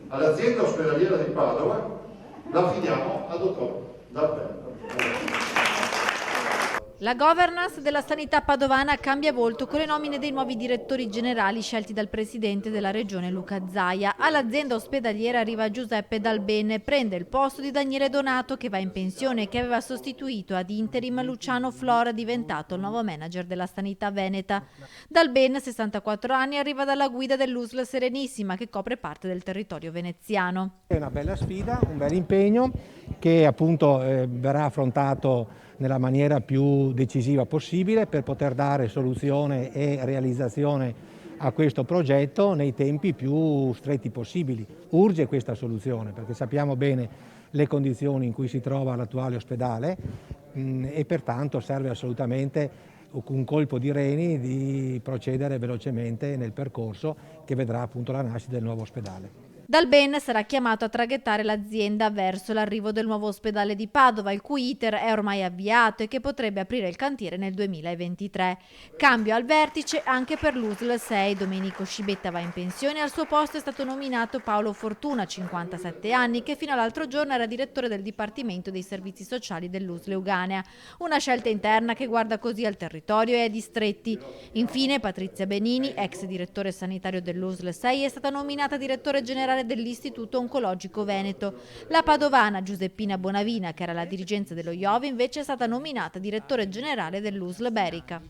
all'azienda ospedaliera di Padova l'affidiamo al dottor Dal Bene. La governance della sanità padovana cambia volto con le nomine dei nuovi direttori generali scelti dal presidente della regione Luca Zaia. All'azienda ospedaliera arriva Giuseppe Dal Bene, prende il posto di Daniele Donato che va in pensione e che aveva sostituito ad interim Luciano Flora, diventato il nuovo manager della sanità veneta. Dal Bene, 64 anni, arriva dalla guida dell'USL Serenissima che copre parte del territorio veneziano. È una bella sfida, un bel impegno che appunto verrà affrontato nella maniera più decisiva possibile per poter dare soluzione e realizzazione a questo progetto nei tempi più stretti possibili. Urge questa soluzione perché sappiamo bene le condizioni in cui si trova l'attuale ospedale e pertanto serve assolutamente un colpo di reni di procedere velocemente nel percorso che vedrà appunto la nascita del nuovo ospedale. Dal Bene sarà chiamato a traghettare l'azienda verso l'arrivo del nuovo ospedale di Padova, il cui iter è ormai avviato e che potrebbe aprire il cantiere nel 2023. Cambio al vertice anche per l'USL 6. Domenico Scibetta va in pensione e al suo posto è stato nominato Paolo Fortuna, 57 anni, che fino all'altro giorno era direttore del Dipartimento dei Servizi Sociali dell'USL Euganea. Una scelta interna che guarda così al territorio e ai distretti. Infine Patrizia Benini, ex direttore sanitario dell'USL 6, è stata nominata direttore generale dell'Istituto Oncologico Veneto. La padovana Giuseppina Bonavina, che era la dirigenza dello IOV, invece è stata nominata direttore generale dell'USL Berica.